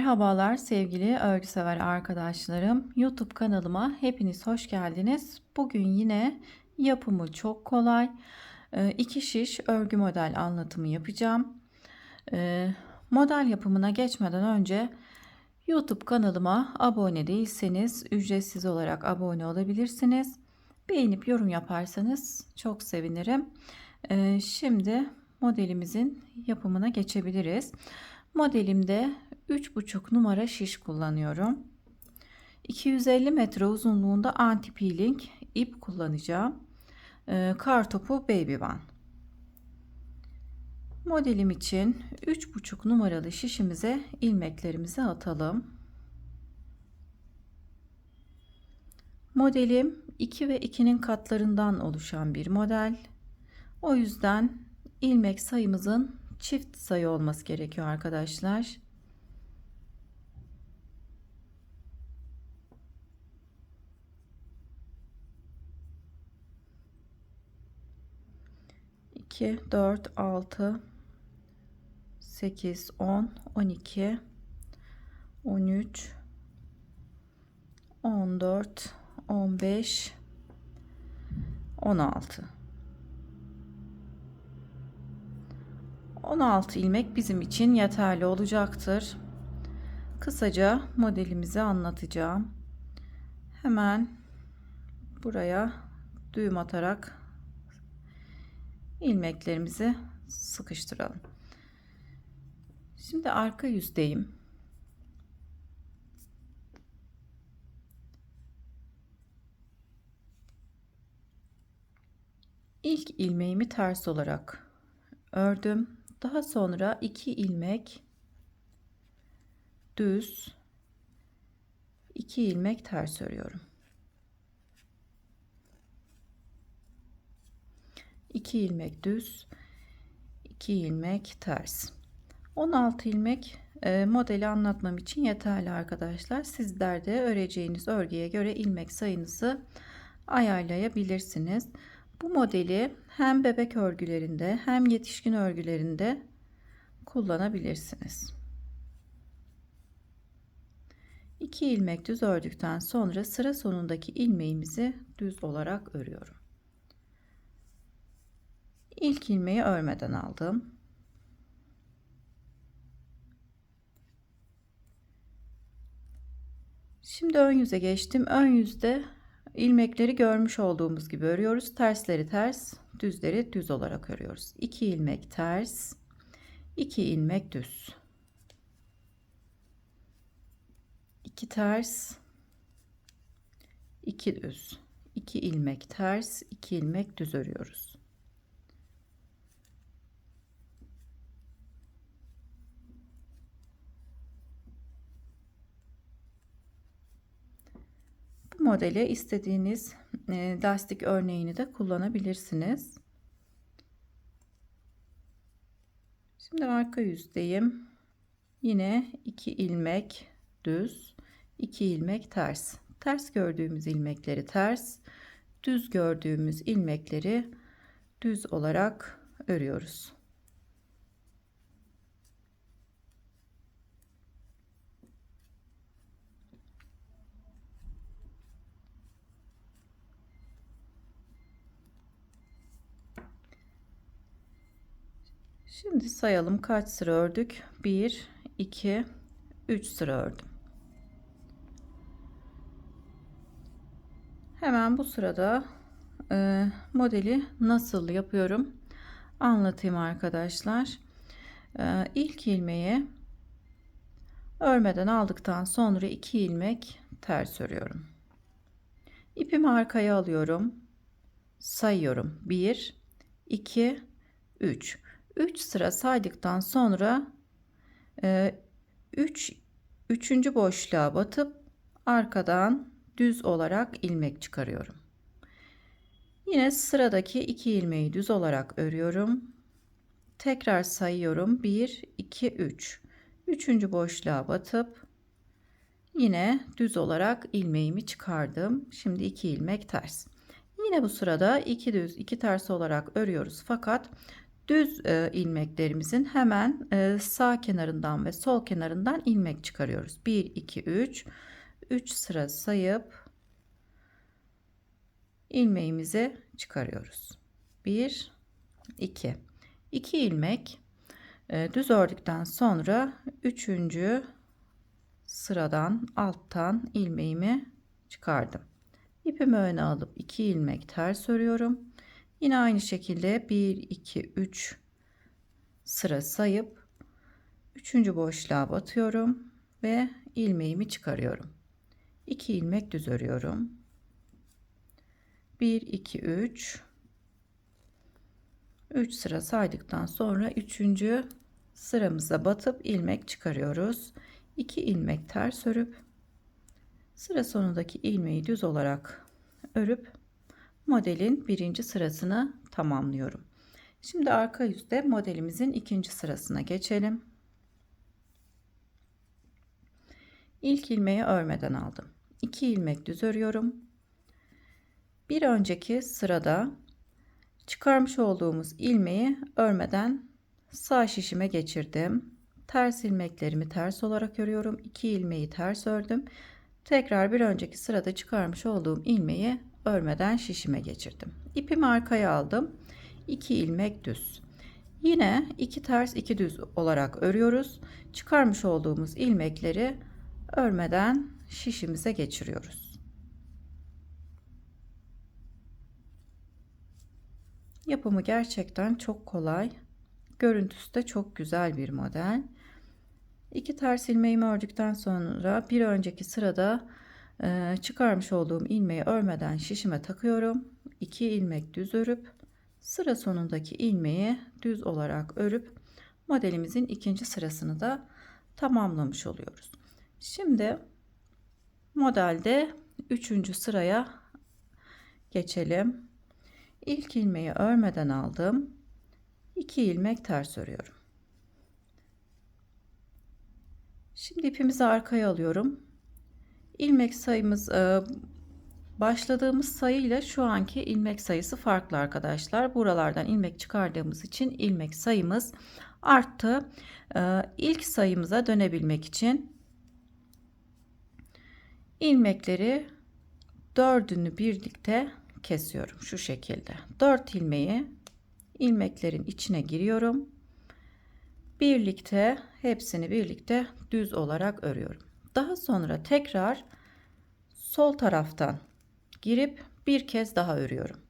Merhabalar sevgili örgüsever arkadaşlarım. YouTube kanalıma hepiniz hoş geldiniz. Bugün yine yapımı çok kolay 2 şiş örgü model anlatımı yapacağım. Model yapımına geçmeden önce YouTube kanalıma abone değilseniz ücretsiz olarak abone olabilirsiniz. Beğenip yorum yaparsanız çok sevinirim. Şimdi modelimizin yapımına geçebiliriz. Modelimde 3,5 numara şiş kullanıyorum. 250 metre uzunluğunda anti peeling ip kullanacağım. Kartopu Baby One. Modelim için 3,5 numaralı şişimize ilmeklerimizi atalım. Modelim 2 ve 2'nin katlarından oluşan bir model. O yüzden ilmek sayımızın çift sayı olması gerekiyor arkadaşlar. İki, 4, 6, 8, 10, 12, 13, 14, 15, 16. 16 ilmek bizim için yeterli olacaktır. Kısaca modelimizi anlatacağım. Hemen buraya düğüm atarak ilmeklerimizi sıkıştıralım. Şimdi arka yüzdeyim. İlk ilmeğimi ters olarak ördüm. Daha sonra 2 ilmek düz, 2 ilmek ters örüyorum. 2 ilmek düz, 2 ilmek ters. 16 ilmek modeli anlatmam için yeterli arkadaşlar. Sizler de öreceğiniz örgüye göre ilmek sayınızı ayarlayabilirsiniz. Bu modeli hem bebek örgülerinde hem yetişkin örgülerinde kullanabilirsiniz. 2 ilmek düz ördükten sonra sıra sonundaki ilmeğimizi düz olarak örüyorum. İlk ilmeği örmeden aldım. Şimdi ön yüze geçtim. Ön yüzde ilmekleri görmüş olduğumuz gibi örüyoruz. Tersleri ters, düzleri düz olarak örüyoruz. 2 ilmek ters, 2 ilmek düz. 2 ters, 2 düz. 2 ilmek ters, 2 ilmek düz örüyoruz. Bu modele istediğiniz lastik örneğini de kullanabilirsiniz. Şimdi arka yüzdeyim. Yine 2 ilmek düz, 2 ilmek ters. Ters gördüğümüz ilmekleri ters, düz gördüğümüz ilmekleri düz olarak örüyoruz. Şimdi sayalım kaç sıra ördük? 1, 2, 3 sıra ördüm. Hemen bu sırada modeli nasıl yapıyorum anlatayım arkadaşlar. İlk ilmeği örmeden aldıktan sonra 2 ilmek ters örüyorum. İpimi arkaya alıyorum. Sayıyorum. 1, 2, 3. 3 sıra saydıktan sonra 3. boşluğa batıp arkadan düz olarak ilmek çıkarıyorum. Yine sıradaki 2 ilmeği düz olarak örüyorum. Tekrar sayıyorum. 1, 2, 3. 3. boşluğa batıp yine düz olarak ilmeğimi çıkardım. Şimdi 2 ilmek ters. Yine bu sırada 2 düz 2 ters olarak örüyoruz. Fakat Düz ilmeklerimizin hemen sağ kenarından ve sol kenarından ilmek çıkarıyoruz. 1 2 3 sıra sayıp ilmeğimizi çıkarıyoruz. 1 2 ilmek düz ördükten sonra 3. sıradan alttan ilmeğimi çıkardım. İpimi öne alıp 2 ilmek ters örüyorum. Yine aynı şekilde 1 2 3 sıra sayıp 3. boşluğa batıyorum ve ilmeğimi çıkarıyorum. 2 ilmek düz örüyorum. 1 2 3 sıra saydıktan sonra 3. sıramıza batıp ilmek çıkarıyoruz. 2 ilmek ters örüp sıra sonundaki ilmeği düz olarak örüp modelin 1. sırasını tamamlıyorum. Şimdi arka yüzde modelimizin 2. sırasına geçelim. İlk ilmeği örmeden aldım. 2 ilmek düz örüyorum. Bir önceki sırada çıkarmış olduğumuz ilmeği örmeden sağ şişime geçirdim. Ters ilmeklerimi ters olarak örüyorum. 2 ilmeği ters ördüm. Tekrar bir önceki sırada çıkarmış olduğum ilmeği örmeden şişime geçirdim. İpimi arkaya aldım. 2 ilmek düz. Yine 2 ters 2 düz olarak örüyoruz. Çıkarmış olduğumuz ilmekleri örmeden şişimize geçiriyoruz. Yapımı gerçekten çok kolay. Görüntüsü de çok güzel bir model. 2 ters ilmeğimi ördükten sonra bir önceki sırada çıkarmış olduğum ilmeği örmeden şişime takıyorum. 2 ilmek düz örüp sıra sonundaki ilmeği düz olarak örüp modelimizin 2. sırasını da tamamlamış oluyoruz. Şimdi modelde 3. sıraya geçelim. İlk ilmeği örmeden aldım. 2 ilmek ters örüyorum. Şimdi ipimizi arkaya alıyorum. İlmek sayımız başladığımız sayı ile şu anki ilmek sayısı farklı arkadaşlar. Buralardan ilmek çıkardığımız için ilmek sayımız arttı. İlk sayımıza dönebilmek için ilmekleri 4'ünü birlikte kesiyorum şu şekilde. 4 ilmeği ilmeklerin içine giriyorum. Birlikte hepsini birlikte düz olarak örüyorum. Daha sonra tekrar sol taraftan girip bir kez daha örüyorum.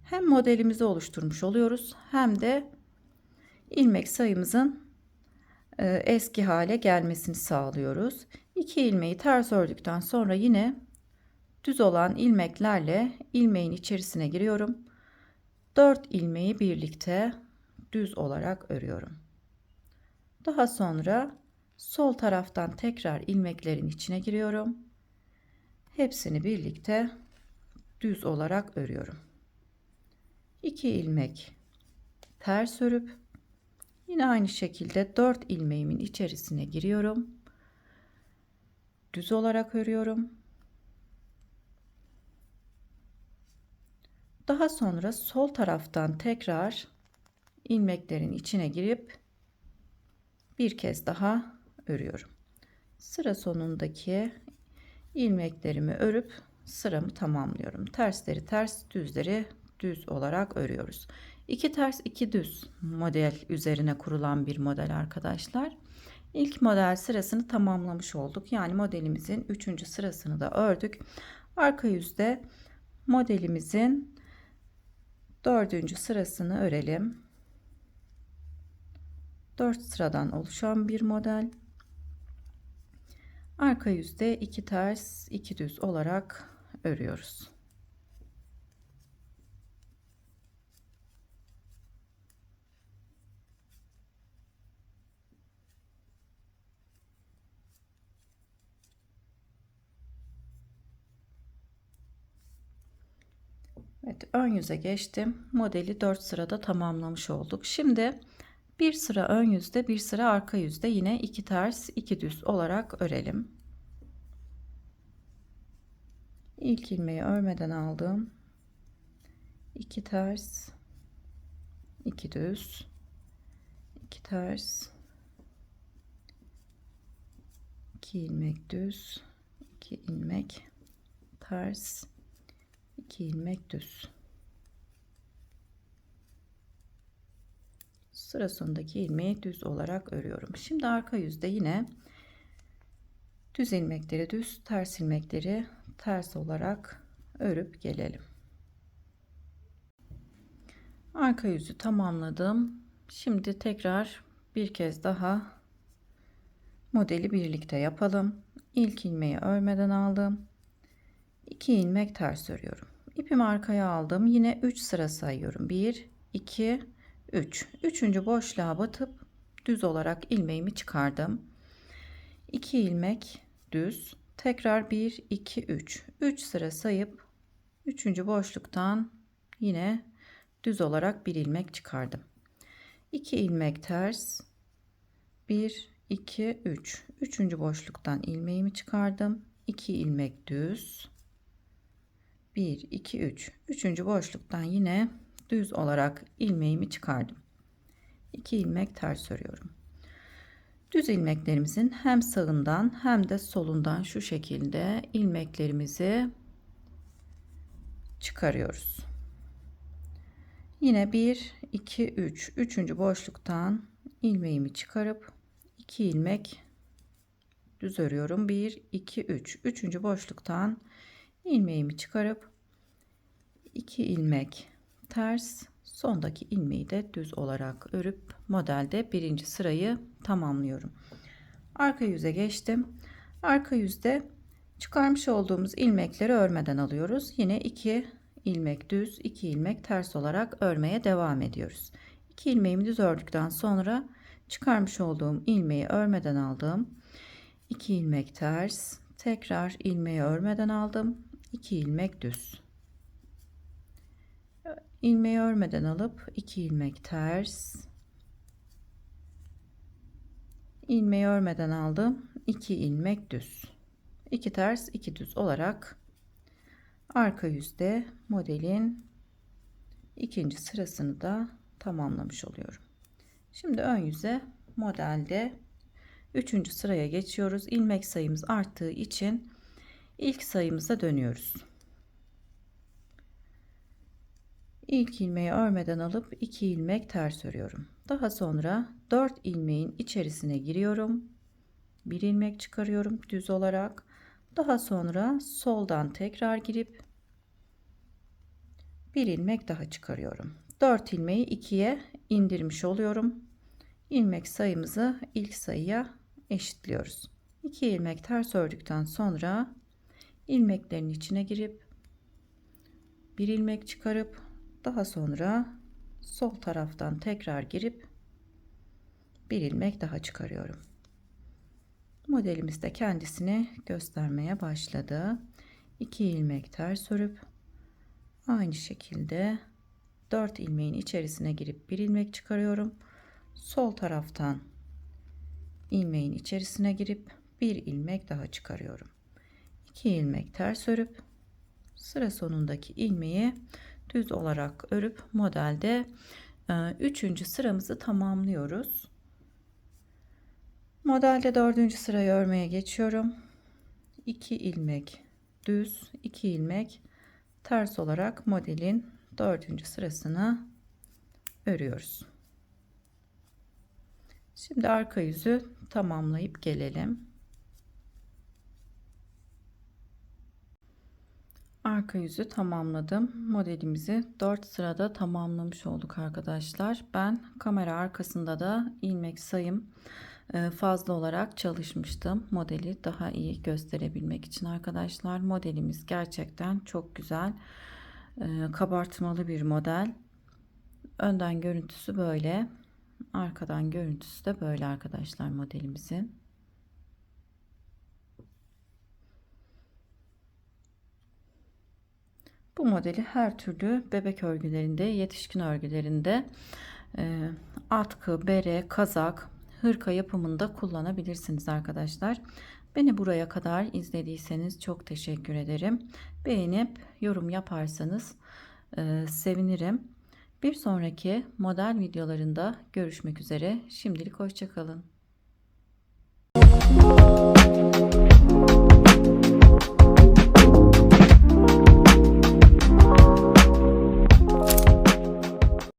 Hem modelimizi oluşturmuş oluyoruz hem de ilmek sayımızın eski hale gelmesini sağlıyoruz. 2 ilmeği ters ördükten sonra yine düz olan ilmeklerle ilmeğin içerisine giriyorum. 4 ilmeği birlikte düz olarak örüyorum. Daha sonra sol taraftan tekrar ilmeklerin içine giriyorum. Hepsini birlikte düz olarak örüyorum. 2 ilmek ters örüp yine aynı şekilde 4 ilmeğimin içerisine giriyorum. Düz olarak örüyorum. Daha sonra sol taraftan tekrar ilmeklerin içine girip bir kez daha örüyorum. Sıra sonundaki ilmeklerimi örüp sıramı tamamlıyorum. Tersleri ters, düzleri düz olarak örüyoruz. 2 ters 2 düz model üzerine kurulan bir model arkadaşlar. İlk model sırasını tamamlamış olduk. Yani modelimizin 3. sırasını da ördük. Arka yüzde modelimizin 4. sırasını örelim. 4 sıradan oluşan bir model. Arka yüzde 2 ters 2 düz olarak örüyoruz. Evet, ön yüze geçtim. Modeli 4 sırada tamamlamış olduk. Şimdi bir sıra ön yüzde, bir sıra arka yüzde yine 2 ters 2 düz olarak örelim. İlk ilmeği örmeden aldım. 2 ters, 2 düz, 2 ters, 2 ilmek düz, 2 ilmek ters, 2 ilmek düz. Sıra sonundaki ilmeği düz olarak örüyorum. Şimdi arka yüzde yine düz ilmekleri düz, ters ilmekleri ters olarak örüp gelelim. Arka yüzü tamamladım. Şimdi tekrar bir kez daha modeli birlikte yapalım. İlk ilmeği örmeden aldım. 2 ilmek ters örüyorum. İpimi arkaya aldım. Yine 3 sıra sayıyorum. 1, 2, 3. Üçüncü boşluğa batıp düz olarak ilmeğimi çıkardım. 2 ilmek düz. Tekrar 1, 2, 3. 3 sıra sayıp 3. boşluktan yine düz olarak bir ilmek çıkardım. 2 ilmek ters. 1, 2, 3. Üçüncü boşluktan ilmeğimi çıkardım. 2 ilmek düz. 1, 2, 3. Üçüncü boşluktan yine düz olarak ilmeğimi çıkardım. 2 ilmek ters örüyorum. Düz ilmeklerimizin hem sağından hem de solundan şu şekilde ilmeklerimizi çıkarıyoruz. Yine 1, 2, 3. Üçüncü boşluktan ilmeğimi çıkarıp 2 ilmek düz örüyorum. 1, 2, 3. Üçüncü boşluktan ilmeğimi çıkarıp 2 ilmek ters, sondaki ilmeği de düz olarak örüp modelde birinci sırayı tamamlıyorum. Arka yüze geçtim. Arka yüzde çıkarmış olduğumuz ilmekleri örmeden alıyoruz. Yine 2 ilmek düz, 2 ilmek ters olarak örmeye devam ediyoruz. 2 ilmeğimi düz ördükten sonra çıkarmış olduğum ilmeği örmeden aldım. 2 ilmek ters, tekrar ilmeği örmeden aldım. 2 ilmek düz. İlmeği örmeden alıp 2 ilmek ters, ilmeği örmeden aldım, 2 ilmek düz, 2 ters 2 düz olarak arka yüzde modelin ikinci sırasını da tamamlamış oluyorum. Şimdi ön yüze modelde 3. sıraya geçiyoruz. İlmek sayımız arttığı için ilk sayımıza dönüyoruz. İlk ilmeği örmeden alıp 2 ilmek ters örüyorum. Daha sonra 4 ilmeğin içerisine giriyorum. 1 ilmek çıkarıyorum düz olarak. Daha sonra soldan tekrar girip 1 ilmek daha çıkarıyorum. 4 ilmeği 2'ye indirmiş oluyorum. İlmek sayımızı ilk sayıya eşitliyoruz. 2 ilmek ters ördükten sonra ilmeklerin içine girip 1 ilmek çıkarıp daha sonra sol taraftan tekrar girip bir ilmek daha çıkarıyorum. Modelimiz de kendisini göstermeye başladı. 2 ilmek ters örüp aynı şekilde 4 ilmeğin içerisine girip bir ilmek çıkarıyorum. Sol taraftan ilmeğin içerisine girip bir ilmek daha çıkarıyorum. 2 ilmek ters örüp sıra sonundaki ilmeği düz olarak örüp modelde 3. sıramızı tamamlıyoruz. Modelde 4. sırayı örmeye geçiyorum. 2 ilmek düz, 2 ilmek ters olarak modelin 4. sırasını örüyoruz. Şimdi arka yüzü tamamlayıp gelelim. Arka yüzü tamamladım. Modelimizi 4 sırada tamamlamış olduk arkadaşlar. Ben kamera arkasında da ilmek sayım fazla olarak çalışmıştım. Modeli daha iyi gösterebilmek için arkadaşlar. Modelimiz gerçekten çok güzel. Kabartmalı bir model. Önden görüntüsü böyle. Arkadan görüntüsü de böyle arkadaşlar modelimizin. Bu modeli her türlü bebek örgülerinde, yetişkin örgülerinde atkı, bere, kazak, hırka yapımında kullanabilirsiniz arkadaşlar. Beni buraya kadar izlediyseniz çok teşekkür ederim. Beğenip yorum yaparsanız sevinirim. Bir sonraki model videolarında görüşmek üzere. Şimdilik hoşça kalın.